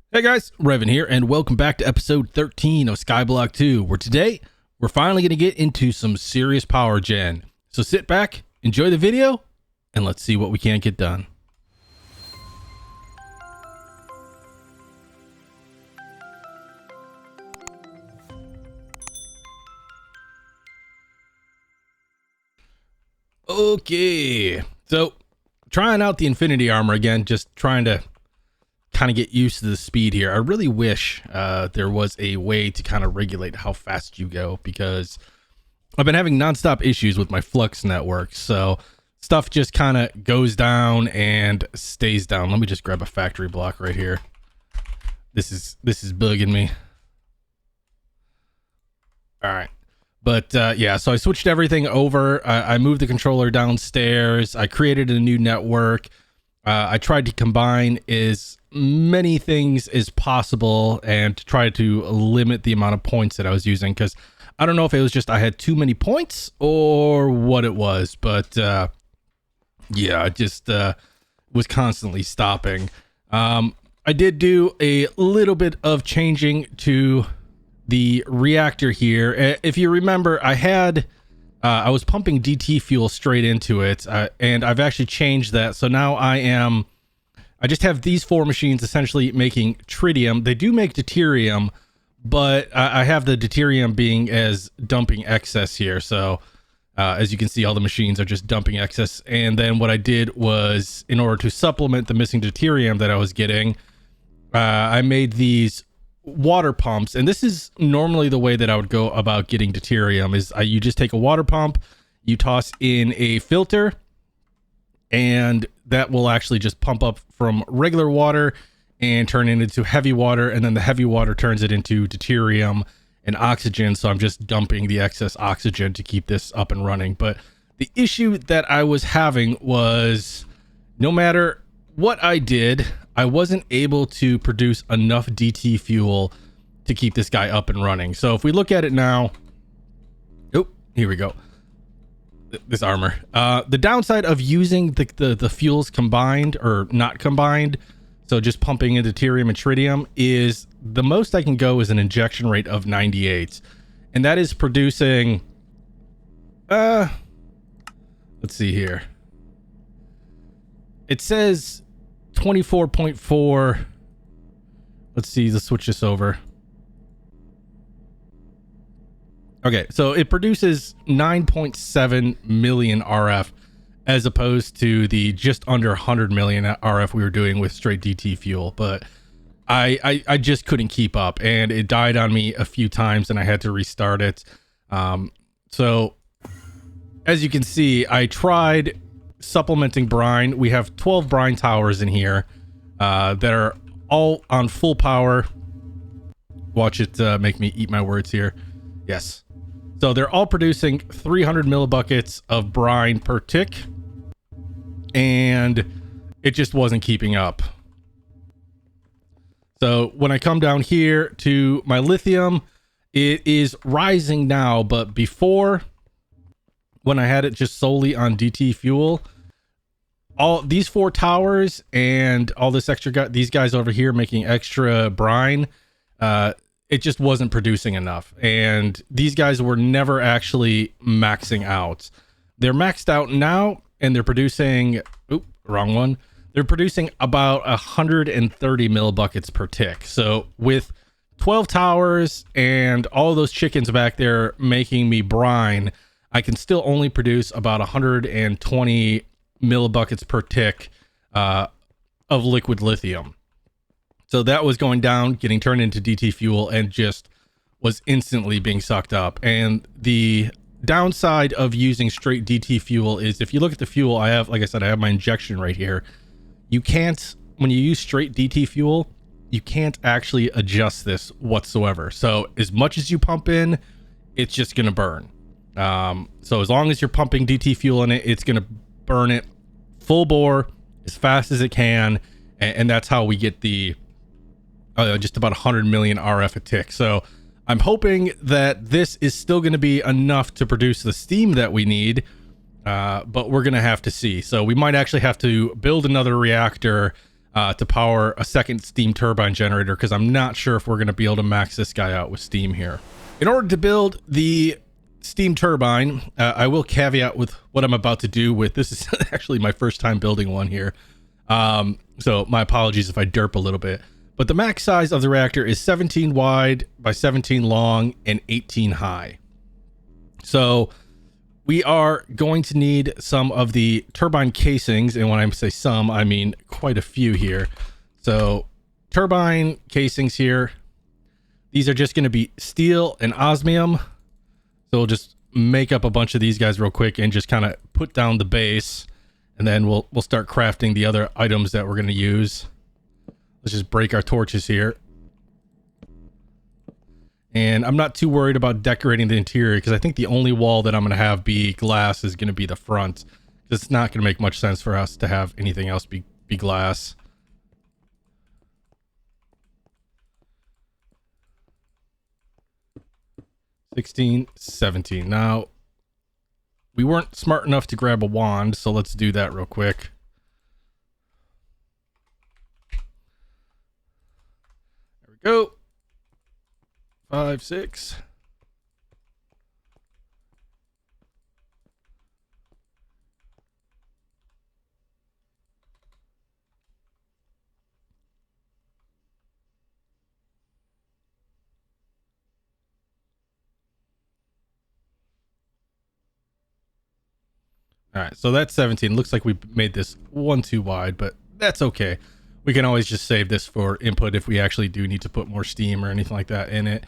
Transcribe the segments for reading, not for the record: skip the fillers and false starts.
Hey guys, Revan here, and welcome back to episode 13 of StoneBlock 2, where today we're finally going to get into some serious power gen. So sit back, enjoy the video, and let's see what we can get done. Okay, so trying out the Infinity Armor again, just trying to kind of get used to the speed here. I really wish there was a way to kind of regulate how fast you go, because I've been having nonstop issues with my Flux network. So stuff just kind of goes down and stays down. Let me just grab a factory block right here. This is bugging me. All right. But yeah, so I switched everything over. I moved the controller downstairs. I created a new network. I tried to combine as many things as possible and try to limit the amount of points that I was using, because I don't know if it was just I had too many points or what it was, but yeah, I just was constantly stopping. I did do a little bit of changing to the reactor here. If you remember, I was pumping DT fuel straight into it, and I've actually changed that. So now I just have these four machines essentially making tritium. They do make deuterium, but I have the deuterium being as dumping excess here. So as you can see, all the machines are just dumping excess. And then what I did was, in order to supplement the missing deuterium that I was getting, I made these water pumps. And this is normally the way that I would go about getting deuterium is you just take a water pump, you toss in a filter, and that will actually just pump up from regular water and turn it into heavy water, and then the heavy water turns it into deuterium and oxygen. So I'm just dumping the excess oxygen to keep this up and running. But the issue that I was having was, no matter what I did, I wasn't able to produce enough DT fuel to keep this guy up and running. So if we look at it now, oh, here we go. This armor. The downside of using the fuels combined or not combined, so just pumping in deuterium and tritium, is the most I can go is an injection rate of 98, and that is producing let's see here, it says 24.4. let's see, let's switch this over. Okay, so it produces 9.7 million RF as opposed to the just under 100 million RF we were doing with straight DT fuel. But I just couldn't keep up, and it died on me a few times and I had to restart it. So as you can see, I tried supplementing brine. We have 12 brine towers in here that are all on full power. Watch it make me eat my words here. Yes. So they're all producing 300 millibuckets of brine per tick, and it just wasn't keeping up. So when I come down here to my lithium, it is rising now, but before, when I had it just solely on DT fuel, all these four towers and all this extra these guys over here making extra brine, it just wasn't producing enough, and these guys were never actually maxing out. They're maxed out now, and they're producing, wrong one. They're producing about 130 millibuckets per tick. So with 12 towers and all those chickens back there making me brine, I can still only produce about 120 millibuckets per tick of liquid lithium. So that was going down, getting turned into DT fuel, and just was instantly being sucked up. And the downside of using straight DT fuel is, if you look at the fuel, I have, like I said, I have my injection right here. You can't, when you use straight DT fuel, you can't actually adjust this whatsoever. So as much as you pump in, it's just going to burn. So as long as you're pumping DT fuel in it, it's going to burn it full bore as fast as it can. And that's how we get the just about 100 million RF a tick. So I'm hoping that this is still going to be enough to produce the steam that we need, but we're going to have to see. So we might actually have to build another reactor to power a second steam turbine generator, because I'm not sure if we're going to be able to max this guy out with steam here. In order to build the steam turbine, I will caveat with what I'm about to do with this is actually my first time building one here. So my apologies if I derp a little bit, but the max size of the reactor is 17 wide by 17 long and 18 high. So we are going to need some of the turbine casings. And when I say some, I mean quite a few here. So turbine casings here. These are just going to be steel and osmium. So we'll just make up a bunch of these guys real quick and just kind of put down the base. And then we'll start crafting the other items that we're going to use. Let's just break our torches here. And I'm not too worried about decorating the interior, because I think the only wall that I'm going to have be glass is going to be the front. It's not going to make much sense for us to have anything else be glass. $16, $17. Now, we weren't smart enough to grab a wand, so let's do that real quick. There we go. 5, 6. All right, so that's 17. Looks like we made this one too wide, but that's okay. We can always just save this for input if we actually do need to put more steam or anything like that in it.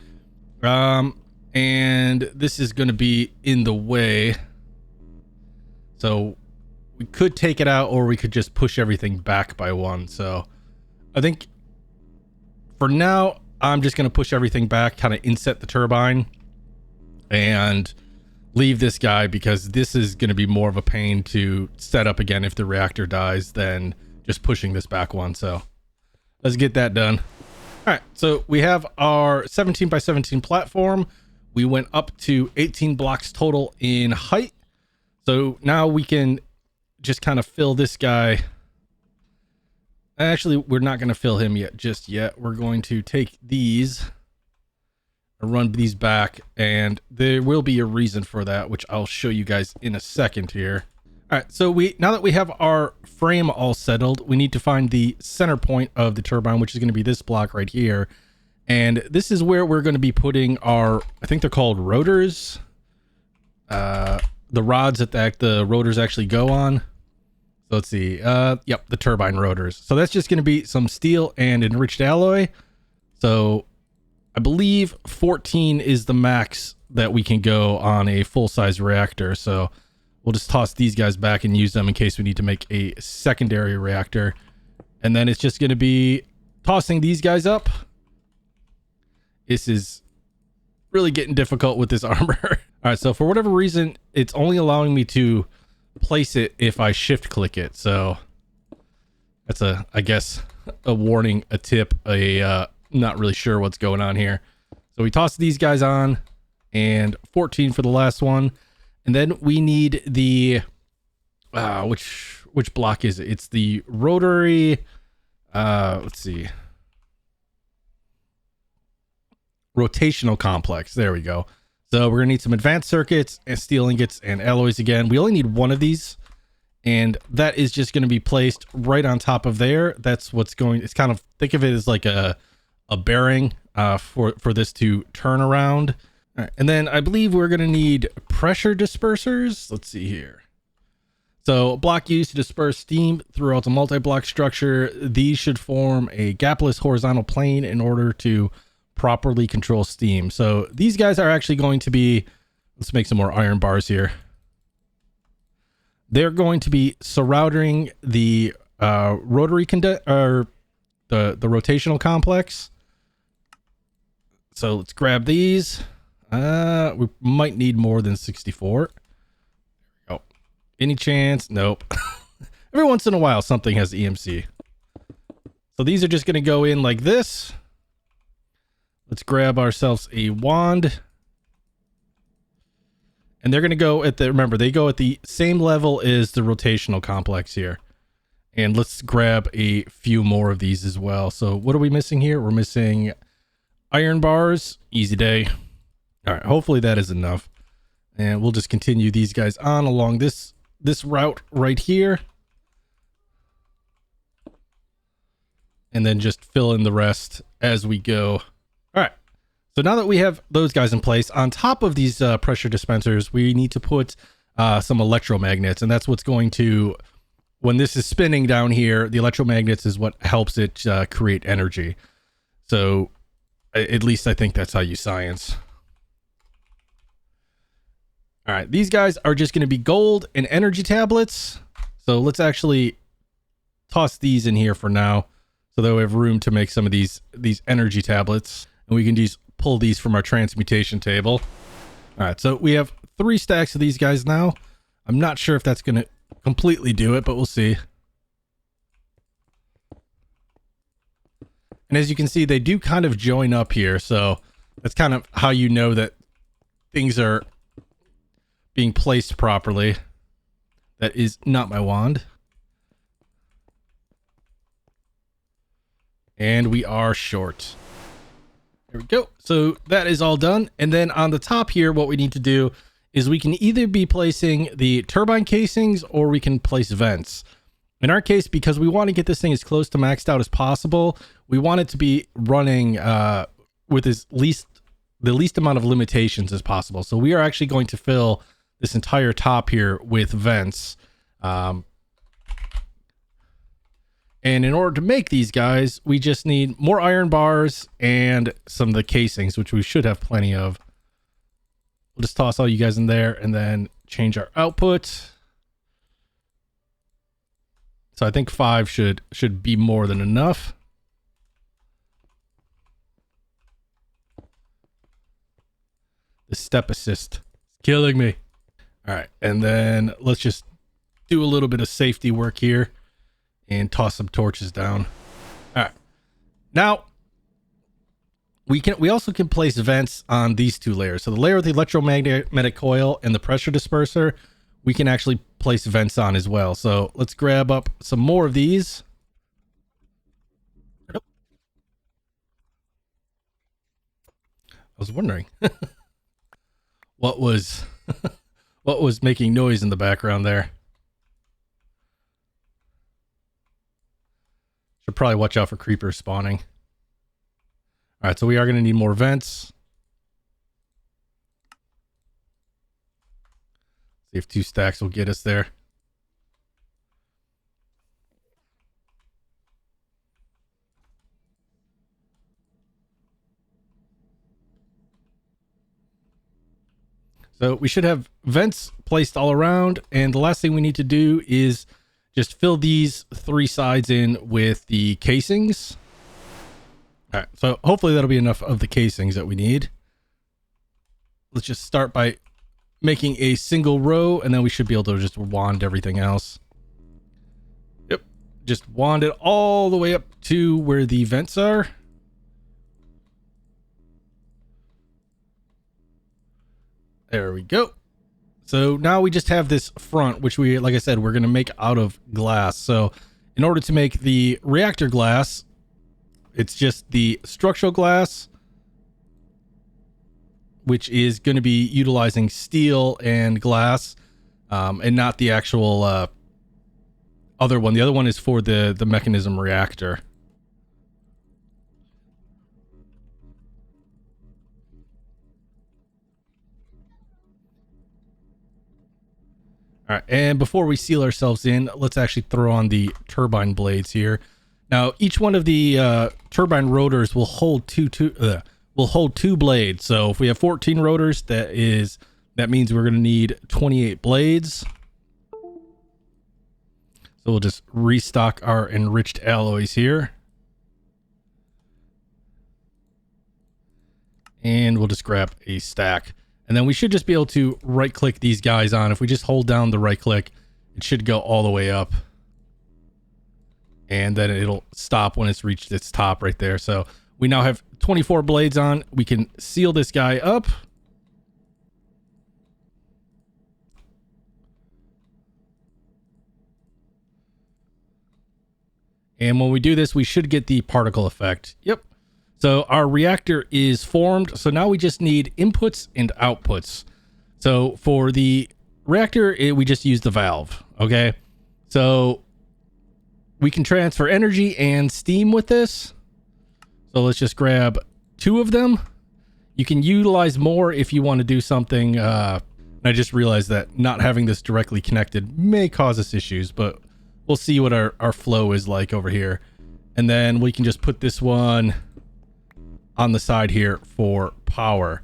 And this is going to be in the way. So we could take it out, or we could just push everything back by one. So I think for now, I'm just going to push everything back, kind of inset the turbine and leave this guy, because this is going to be more of a pain to set up again if the reactor dies than just pushing this back one. So let's get that done. All right, so we have our 17 by 17 platform. We went up to 18 blocks total in height. So now we can just kind of fill this guy. Actually, we're not going to fill him just yet. We're going to take these and run these back, and there will be a reason for that, which I'll show you guys in a second here. All right, so now that we have our frame all settled, we need to find the center point of the turbine, which is going to be this block right here. And this is where we're going to be putting our, I think they're called rotors. The rods that the rotors actually go on. So let's see. Yep, the turbine rotors. So that's just going to be some steel and enriched alloy. So I believe 14 is the max that we can go on a full-size reactor. So we'll just toss these guys back and use them in case we need to make a secondary reactor. And then it's just going to be tossing these guys up. This is really getting difficult with this armor. All right, so for whatever reason, it's only allowing me to place it if I shift click it. So that's I guess a warning, a tip, not really sure what's going on here. So we toss these guys on, and 14 for the last one. And then we need the which block is it? It's the rotary, let's see, rotational complex. There we go. So we're gonna need some advanced circuits and steel ingots and alloys again. We only need one of these, and that is just going to be placed right on top of there. That's what's going, it's kind of, think of it as like a bearing for this to turn around. All right, and then I believe we're going to need pressure dispersers. Let's see here. So a block used to disperse steam throughout the multi-block structure. These should form a gapless horizontal plane in order to properly control steam. So these guys are actually going to be, let's make some more iron bars here. They're going to be surrounding the rotary or the rotational complex. So let's grab these. We might need more than 64. Oh, any chance? Nope. Every once in a while, something has EMC. So these are just going to go in like this. Let's grab ourselves a wand. And they're going to go at the, remember, they go at the same level as the rotational complex here. And let's grab a few more of these as well. So what are we missing here? We're missing iron bars. Easy day. All right, hopefully that is enough. And we'll just continue these guys on along this route right here. And then just fill in the rest as we go. All right. So now that we have those guys in place, on top of these pressure dispensers, we need to put some electromagnets. And that's what's going to, when this is spinning down here, the electromagnets is what helps it create energy. So at least I think that's how you science. All right, these guys are just going to be gold and energy tablets. So let's actually toss these in here for now, so that we have room to make some of these energy tablets, and we can just pull these from our transmutation table. All right, so we have 3 stacks of these guys now. I'm not sure if that's going to completely do it, but we'll see. And as you can see, they do kind of join up here, so that's kind of how you know that things are being placed properly. That is not my wand. And we are short. There we go. So that is all done. And then on the top here, what we need to do is we can either be placing the turbine casings or we can place vents. In our case, because we want to get this thing as close to maxed out as possible, we want it to be running with the least amount of limitations as possible. So we are actually going to fill this entire top here with vents. And in order to make these guys, we just need more iron bars and some of the casings, which we should have plenty of. We'll just toss all you guys in there and then change our output. So I think 5 should be more than enough. The step assist is killing me. All right, and then let's just do a little bit of safety work here and toss some torches down. All right, now we also can place vents on these 2 layers. So the layer with the electromagnetic coil and the pressure disperser, we can actually place vents on as well. So let's grab up some more of these. I was wondering what was what was making noise in the background there. Should probably watch out for creepers spawning. All right, so we are going to need more vents. See if 2 stacks will get us there. So we should have vents placed all around, and the last thing we need to do is just fill these 3 sides in with the casings. All right, so hopefully that'll be enough of the casings that we need. Let's just start by making a single row, and then we should be able to just wand everything else. Yep, just wand it all the way up to where the vents are. There we go. So now we just have this front, which we, like I said, we're going to make out of glass. So in order to make the reactor glass, it's just the structural glass, which is going to be utilizing steel and glass, and not the actual other one. The other one is for the mechanism reactor. All right, and before we seal ourselves in, let's actually throw on the turbine blades here. Now, each one of the turbine rotors will hold two blades. So if we have 14 rotors, that means we're going to need 28 blades. So we'll just restock our enriched alloys here. And we'll just grab a stack. And then we should just be able to right click these guys on. If we just hold down the right click, it should go all the way up. And then it'll stop when it's reached its top right there. So we now have 24 blades on. We can seal this guy up. And when we do this, we should get the particle effect. Yep. So our reactor is formed. So now we just need inputs and outputs. So for the reactor, we just use the valve. Okay. So we can transfer energy and steam with this. So let's just grab 2 of them. You can utilize more if you want to do something. I just realized that not having this directly connected may cause us issues, but we'll see what our flow is like over here. And then we can just put this one on the side here for power.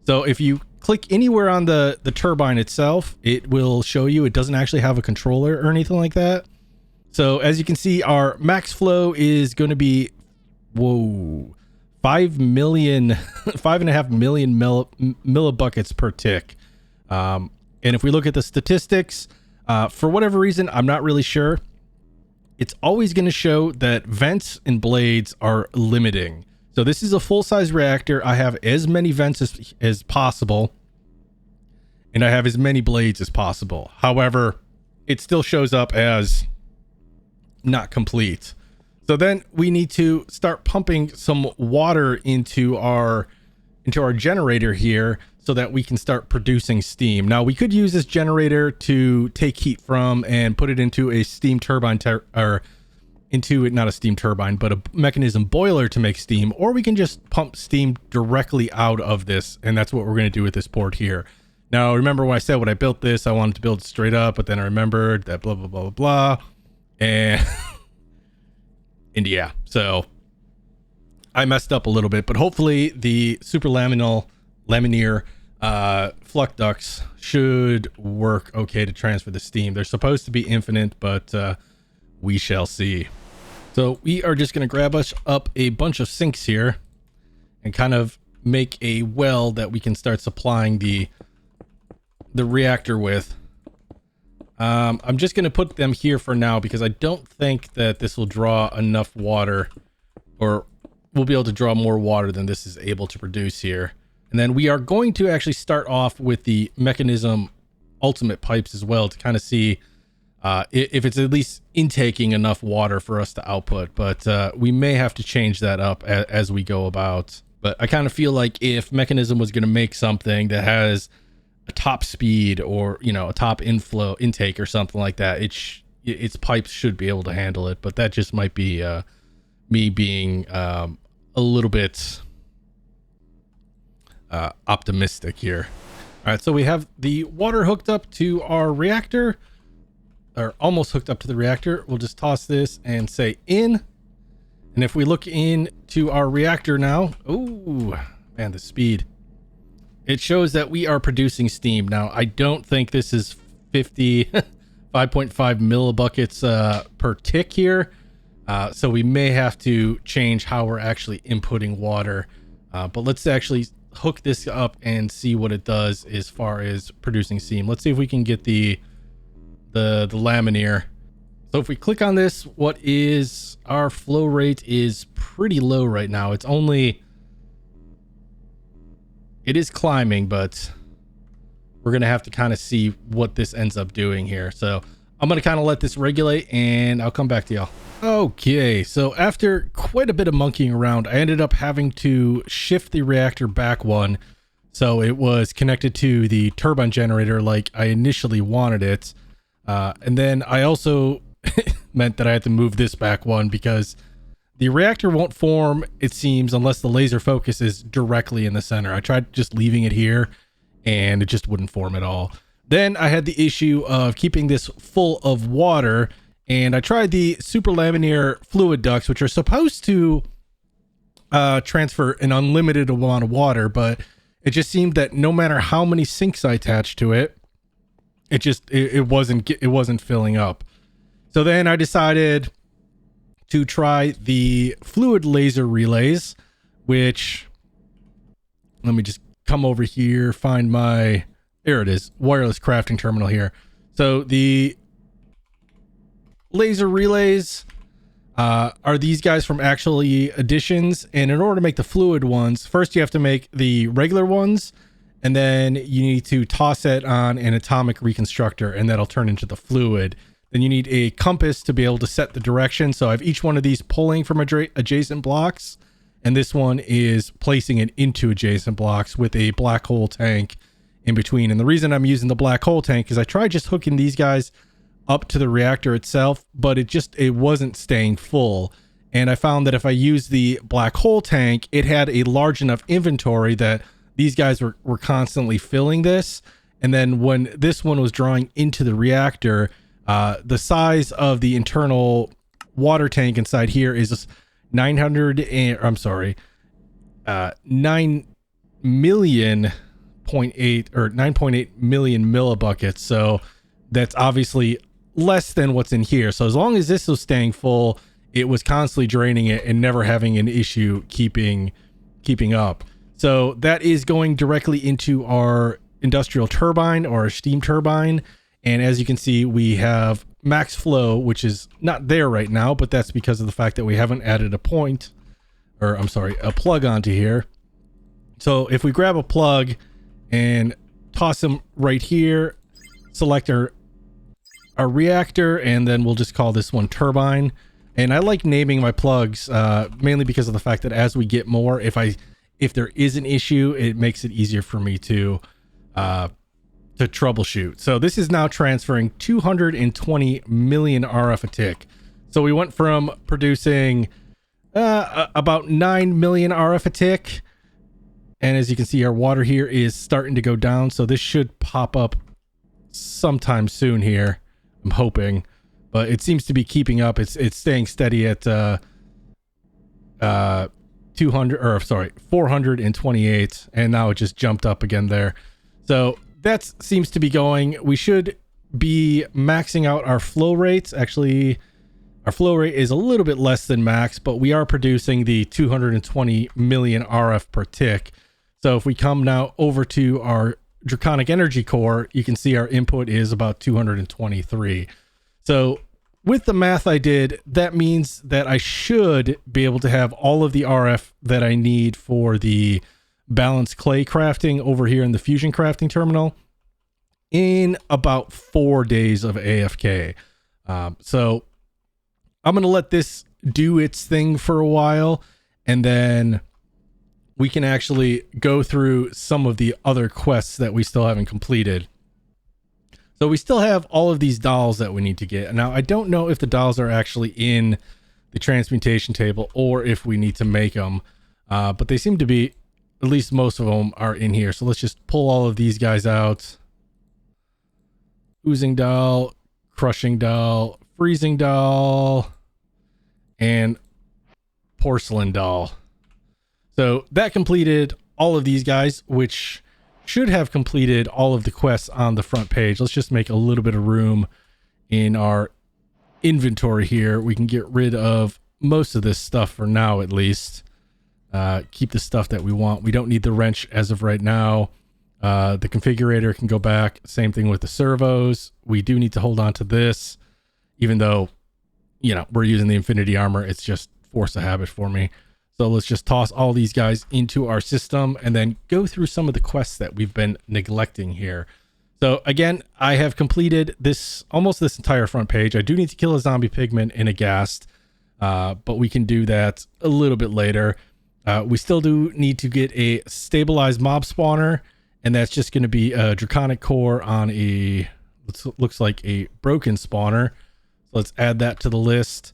So if you click anywhere on the turbine itself, it will show you. It doesn't actually have a controller or anything like that. So as you can see, our max flow is going to be, 5.5 million millibuckets per tick. And if we look at the statistics, for whatever reason, I'm not really sure, it's always going to show that vents and blades are limiting. So this is a full-size reactor. I have as many vents as possible, and I have as many blades as possible. However, it still shows up as not complete. So then we need to start pumping some water into our generator here so that we can start producing steam. Now we could use this generator to take heat from and put it into a steam turbine or into it, not a steam turbine, but a mechanism boiler to make steam, or we can just pump steam directly out of this. And that's what we're going to do with this board here. Now, remember when I said when I built this, I wanted to build it straight up, but then I remembered that blah, blah, blah, blah, blah. And yeah, so I messed up a little bit, but hopefully the super laminar flux ducts should work okay to transfer the steam. They're supposed to be infinite, but we shall see. So we are just going to grab us up a bunch of sinks here and kind of make a well that we can start supplying the reactor with. I'm just going to put them here for now because I don't think that this will draw enough water, or we'll be able to draw more water than this is able to produce here. And then we are going to actually start off with the Mekanism ultimate pipes as well to kind of see if it's at least intaking enough water for us to output. But we may have to change that up as we go about. But I kind of feel like if Mekanism was going to make something that has a top speed or, you know, a top intake or something like that, its pipes should be able to handle it. But that just might be me being a little bit optimistic here. All right, so we have the water hooked up to our reactor, or almost hooked up to the reactor. We'll just toss this and say in. And if we look into our reactor now, oh man, the speed. It shows that we are producing steam. Now, I don't think this is 5.5 millibuckets per tick here. So we may have to change how we're actually inputting water. But let's actually hook this up and see what it does as far as producing steam. Let's see if we can get the laminar. So if we click on this, what is our flow rate is pretty low right now. It is climbing, but we're going to have to kind of see what this ends up doing here. So I'm going to kind of let this regulate and I'll come back to y'all. Okay, so after quite a bit of monkeying around, I ended up having to shift the reactor back one. So it was connected to the turbine generator like I initially wanted it. And then I also meant that I had to move this back one because the reactor won't form, it seems, unless the laser focus is directly in the center. I tried just leaving it here and it just wouldn't form at all. Then I had the issue of keeping this full of water, and I tried the super laminar fluid ducts, which are supposed to transfer an unlimited amount of water, but it just seemed that no matter how many sinks I attached to it, it wasn't filling up. So then I decided to try the fluid laser relays, which, let me just come over here, find my, there it is, wireless crafting terminal here. So the laser relays are these guys from Actually Additions, and in order to make the fluid ones, first you have to make the regular ones, and then you need to toss it on an atomic reconstructor, and that'll turn into the fluid. Then you need a compass to be able to set the direction. So I have each one of these pulling from adjacent blocks, and this one is placing it into adjacent blocks with a black hole tank in between. And the reason I'm using the black hole tank is I tried just hooking these guys up to the reactor itself, but it wasn't staying full. And I found that if I used the black hole tank, it had a large enough inventory that these guys were constantly filling this. And then when this one was drawing into the reactor, the size of the internal water tank inside here is 9 million 0.8 or 9.8 million millibuckets. So that's obviously less than what's in here. So as long as this was staying full, it was constantly draining it and never having an issue keeping up. So that is going directly into our industrial turbine or steam turbine. And as you can see, we have max flow, which is not there right now, but that's because of the fact that we haven't added a plug onto here. So if we grab a plug and toss them right here, select our reactor, and then we'll just call this one turbine. And I like naming my plugs mainly because of the fact that as we get more, if there is an issue, it makes it easier for me to troubleshoot. So this is now transferring 220 million RF a tick. So we went from producing about 9 million RF a tick. And as you can see, our water here is starting to go down. So this should pop up sometime soon here, I'm hoping. But it seems to be keeping up. It's staying steady at 428, and now it just jumped up again there. So that seems to be going. We should be maxing out our flow rates. Actually, our flow rate is a little bit less than max, but we are producing the 220 million RF per tick. So if we come now over to our Draconic Energy Core, you can see our input is about 223. So with the math I did, that means that I should be able to have all of the RF that I need for the balanced clay crafting over here in the fusion crafting terminal in about 4 days of AFK. So I'm going to let this do its thing for a while, and then we can actually go through some of the other quests that we still haven't completed. So we still have all of these dolls that we need to get. Now, I don't know if the dolls are actually in the transmutation table or if we need to make them, but they seem to be, at least most of them are in here. So let's just pull all of these guys out. Oozing doll, crushing doll, freezing doll, and porcelain doll. So that completed all of these guys, which should have completed all of the quests on the front page. Let's just make a little bit of room in our inventory here. We can get rid of most of this stuff for now, at least. Keep the stuff that we want. We don't need the wrench as of right now. The configurator can go back. Same thing with the servos. We do need to hold on to this, even though, we're using the infinity armor. It's just force of habit for me. So let's just toss all these guys into our system and then go through some of the quests that we've been neglecting here. So again, I have completed almost this entire front page. I do need to kill a zombie pigment in a ghast, but we can do that a little bit later. We still do need to get a stabilized mob spawner, and that's just going to be a draconic core on looks like a broken spawner. So let's add that to the list.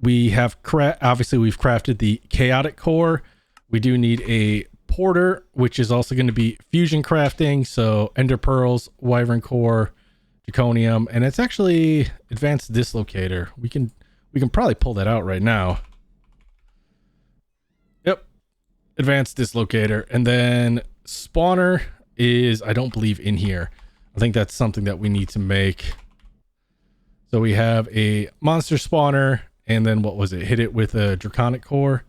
We have obviously we've crafted the chaotic core. We do need a porter, which is also going to be fusion crafting. So ender pearls, wyvern core, draconium, and it's actually advanced dislocator. We can probably pull that out right now. Yep, advanced dislocator, and then spawner is, I don't believe, in here. I think that's something that we need to make. So we have a monster spawner. And then what was it? Hit it with a draconic core.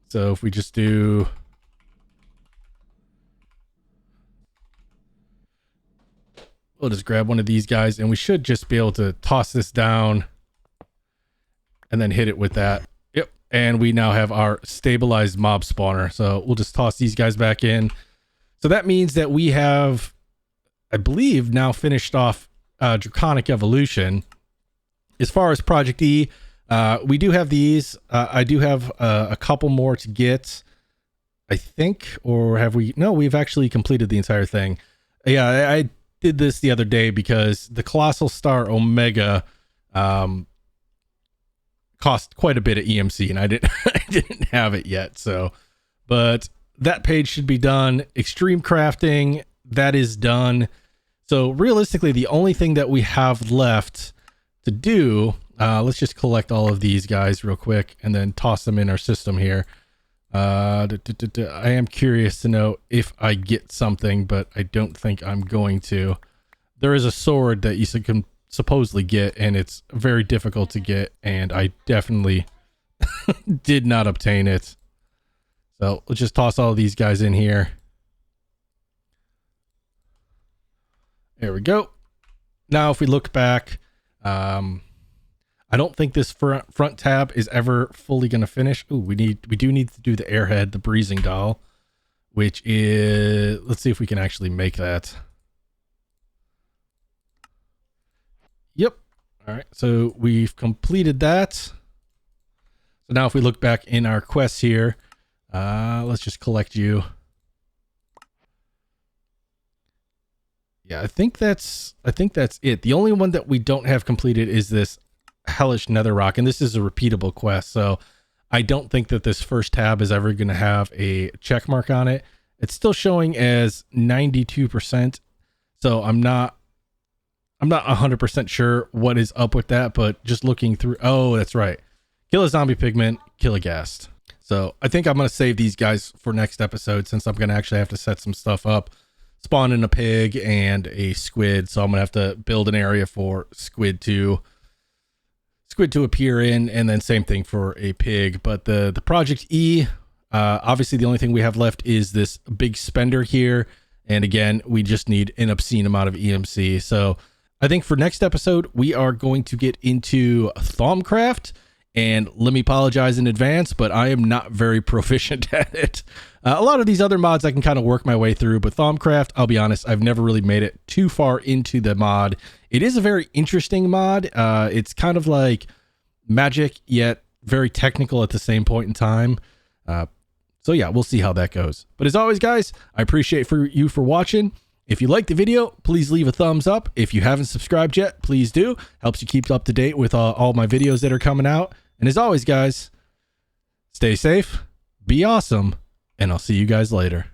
So if we just do, we'll just grab one of these guys, and we should just be able to toss this down and then hit it with that. Yep. And we now have our stabilized mob spawner. So we'll just toss these guys back in. So that means that we have, I believe, now finished off Draconic Evolution. As far as Project E, we do have these. I do have a couple more to get, I think, or have we? No, we've actually completed the entire thing. Yeah, I did this the other day because the Colossal Star Omega cost quite a bit of EMC, and I didn't have it yet. So, but that page should be done. Extreme crafting, that is done. So realistically, the only thing that we have left to do, let's just collect all of these guys real quick and then toss them in our system here. I am curious to know if I get something, but I don't think I'm going to. There is a sword that you can supposedly get, and it's very difficult to get, and I definitely did not obtain it. So let's just toss all of these guys in here. There we go. Now, if we look back, I don't think this front tab is ever fully going to finish. Ooh, we do need to do the airhead, the breezing doll, which is, let's see if we can actually make that. Yep. All right. So we've completed that. So now if we look back in our quests here, let's just collect you. Yeah, I think that's it. The only one that we don't have completed is this Hellish Nether Rock, and this is a repeatable quest, so I don't think that this first tab is ever going to have a check mark on it. It's still showing as 92%, so I'm not 100% sure what is up with that, but just looking through, oh, that's right. Kill a zombie pigment, kill a ghast. So I think I'm going to save these guys for next episode, since I'm going to actually have to set some stuff up. Spawn in a pig and a squid, so I'm gonna have to build an area for squid to appear in, and then same thing for a pig. But the Project E, obviously the only thing we have left is this big spender here, and again we just need an obscene amount of EMC. So I think for next episode we are going to get into Thaumcraft, and let me apologize in advance, but I am not very proficient at it. A lot of these other mods I can kind of work my way through, but Thaumcraft, I'll be honest, I've never really made it too far into the mod. It is a very interesting mod. It's kind of like magic, yet very technical at the same point in time. So yeah, we'll see how that goes. But as always, guys, I appreciate you for watching. If you liked the video, please leave a thumbs up. If you haven't subscribed yet, please do. Helps you keep up to date with all my videos that are coming out. And as always, guys, stay safe, be awesome, and I'll see you guys later.